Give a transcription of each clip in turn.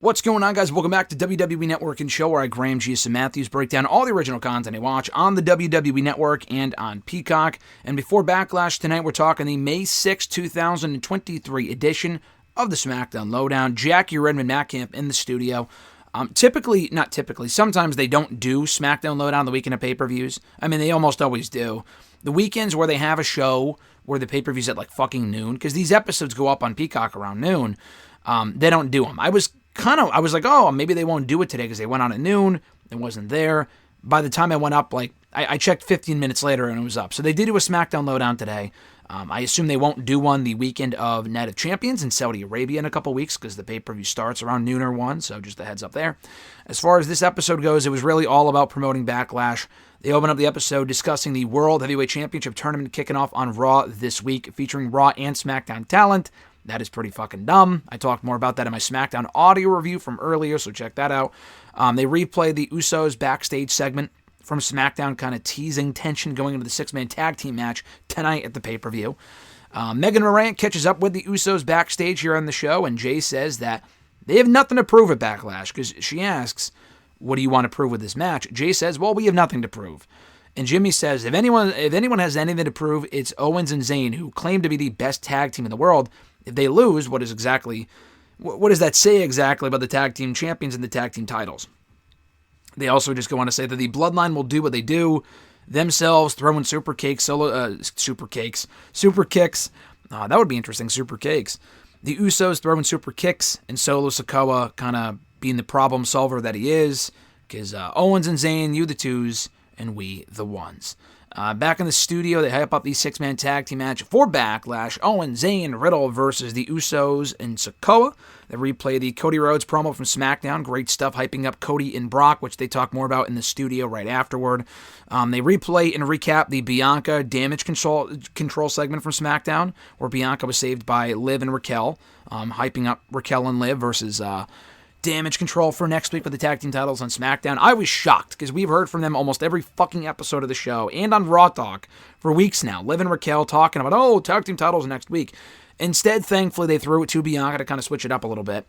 What's going on, guys? Welcome back to WWE Network and Show, where I, Graham G. Matthews, break down all the original content I watch on the WWE Network and on Peacock. And before Backlash tonight, we're talking the May 6, 2023 edition of the SmackDown LowDown. Jackie Redmond, Matt Camp in the studio. Sometimes they don't do SmackDown LowDown the weekend of pay-per-views. I mean, they almost always do. The weekends where they have a show where the pay-per-view's at like fucking noon, because these episodes go up on Peacock around noon, they don't do them. I was like, oh, maybe they won't do it today because they went on at noon. It wasn't there. By the time I went up, I checked 15 minutes later and it was up. So they did do a SmackDown LowDown today. I assume they won't do one the weekend of Night of Champions in Saudi Arabia in a couple weeks because the pay-per-view starts around noon or 1, so just a heads up there. As far as this episode goes, it was really all about promoting Backlash. They open up the episode discussing the World Heavyweight Championship Tournament kicking off on Raw this week, featuring Raw and SmackDown talent. That is pretty fucking dumb. I talked more about that in my SmackDown audio review from earlier, so check that out. They replay the Usos Backstage segment from SmackDown, kind of teasing tension going into the six-man tag team match tonight at the pay-per-view. Megan Morant catches up with the Usos backstage here on the show, and Jay says that they have nothing to prove at Backlash, because she asks, what do you want to prove with this match? Jay says, well, we have nothing to prove. And Jimmy says, if anyone has anything to prove, it's Owens and Zayn, who claim to be the best tag team in the world. If they lose, what does that say exactly about the tag team champions and the tag team titles? They also just go on to say that the Bloodline will do what they do themselves, throwing super kicks. That would be interesting, super cakes. The Usos throwing super kicks, and Solo Sikoa kind of being the problem solver that he is, because Owens and Zayn, you the twos, and we the ones. Back in the studio, they hype up the six-man tag team match for Backlash. Owens, Zayn, Riddle versus the Usos and Sikoa. They replay the Cody Rhodes promo from SmackDown. Great stuff, hyping up Cody and Brock, which they talk more about in the studio right afterward. They replay and recap the Bianca damage control segment from SmackDown, where Bianca was saved by Liv and Raquel, hyping up Raquel and Liv versus Damage Control for next week with the tag team titles on SmackDown. I was shocked because we've heard from them almost every fucking episode of the show and on Raw Talk for weeks now. Liv and Raquel talking about, tag team titles next week. Instead, thankfully, they threw it to Bianca to kind of switch it up a little bit.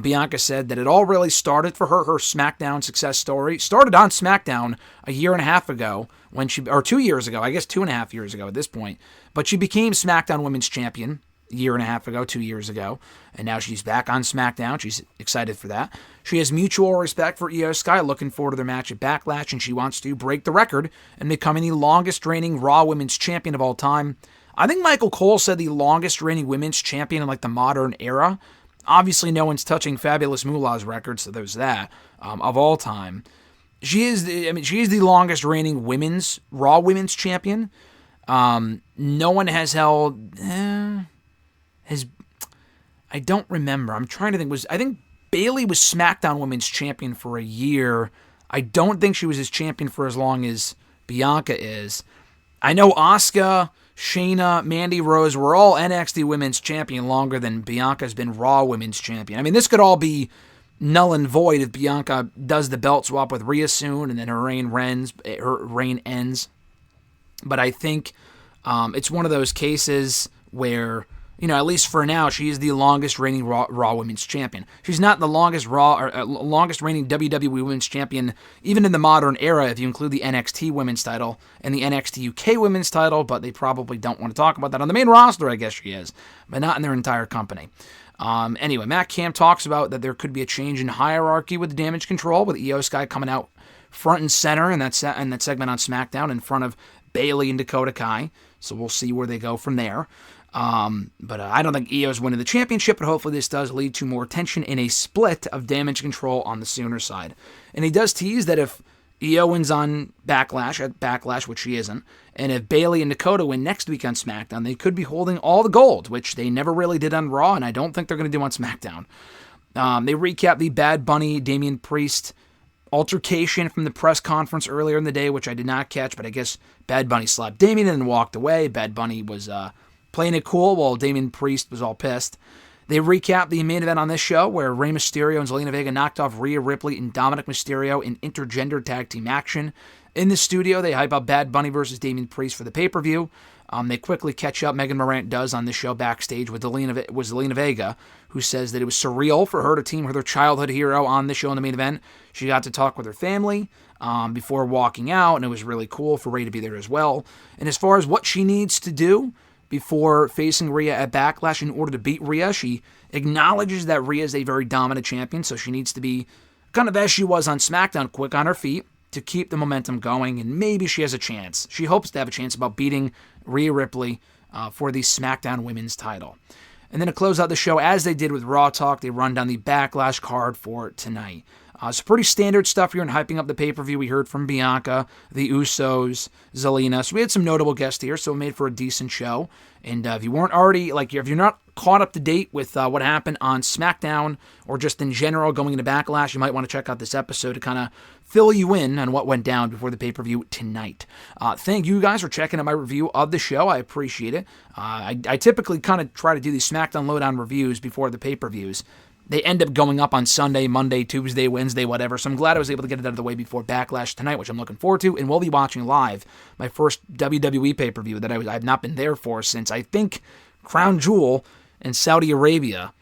Bianca said that it all really started for her SmackDown success story. Started on SmackDown a year and a half ago, or 2 years ago, I guess 2.5 years ago at this point. But she became SmackDown Women's Champion a year and a half ago, 2 years ago, and now she's back on SmackDown. She's excited for that. She has mutual respect for Io Sky, looking forward to their match at Backlash, and she wants to break the record and becoming the longest reigning Raw Women's Champion of all time. I think Michael Cole said the longest reigning women's champion in like the modern era. Obviously, no one's touching Fabulous Moolah's record, so there's that, of all time. She is the longest reigning Raw Women's Champion. No one has held... I don't remember. I'm trying to think. I think Bayley was SmackDown Women's Champion for a year. I don't think she was his champion for as long as Bianca is. I know Asuka, Shayna, Mandy Rose were all NXT Women's Champion longer than Bianca's been Raw Women's Champion. I mean, this could all be null and void if Bianca does the belt swap with Rhea soon and then her reign ends. But I think it's one of those cases where, at least for now, she is the longest reigning Raw Women's Champion. She's not the longest reigning WWE Women's Champion, even in the modern era, if you include the NXT Women's title and the NXT UK Women's title, but they probably don't want to talk about that. On the main roster, I guess she is, but not in their entire company. Anyway, Matt Camp talks about that there could be a change in hierarchy with the Damage Control, with Io Sky coming out front and center in that segment on SmackDown in front of Bayley and Dakota Kai. So we'll see where they go from there. But I don't think Io's winning the championship, but hopefully this does lead to more tension in a split of Damage Control on the Sooner side. And he does tease that if Io wins on Backlash, which she isn't, and if Bayley and Dakota win next week on SmackDown, they could be holding all the gold, which they never really did on Raw, and I don't think they're going to do on SmackDown. They recap the Bad Bunny, Damian Priest altercation from the press conference earlier in the day, which I did not catch, but I guess Bad Bunny slapped Damian and then walked away. Bad Bunny was playing it cool while Damian Priest was all pissed. They recap the main event on this show where Rey Mysterio and Zelina Vega knocked off Rhea Ripley and Dominic Mysterio in intergender tag team action. In the studio, they hype up Bad Bunny versus Damian Priest for the pay-per-view. They quickly catch up. Megan Morant does on this show backstage with Zelina Vega, who says that it was surreal for her to team with her childhood hero on this show in the main event. She got to talk with her family before walking out, and it was really cool for Rey to be there as well. And as far as what she needs to do before facing Rhea at Backlash in order to beat Rhea, she acknowledges that Rhea is a very dominant champion, so she needs to be kind of as she was on SmackDown, quick on her feet to keep the momentum going, and maybe she has a chance. She hopes to have a chance about beating Rhea Ripley for the SmackDown Women's title. And then to close out the show, as they did with Raw Talk, they run down the Backlash card for tonight. It's pretty standard stuff here in hyping up the pay-per-view. We heard from Bianca, the Usos, Zelina. So we had some notable guests here, so it made for a decent show. And if you weren't already, if you're not caught up to date with what happened on SmackDown or just in general going into Backlash, you might want to check out this episode to kind of fill you in on what went down before the pay-per-view tonight. Thank you guys for checking out my review of the show. I appreciate it. I typically kind of try to do these SmackDown LowDown reviews before the pay-per-views. They end up going up on Sunday, Monday, Tuesday, Wednesday, whatever. So I'm glad I was able to get it out of the way before Backlash tonight, which I'm looking forward to. And we'll be watching live my first WWE pay-per-view that I've not been there for since, I think, Crown Jewel in Saudi Arabia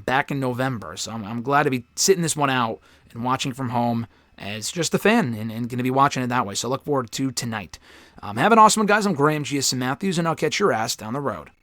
back in November. So I'm glad to be sitting this one out and watching from home as just a fan and going to be watching it that way. So look forward to tonight. Have an awesome one, guys. I'm Graham G.S. Matthews, and I'll catch your ass down the road.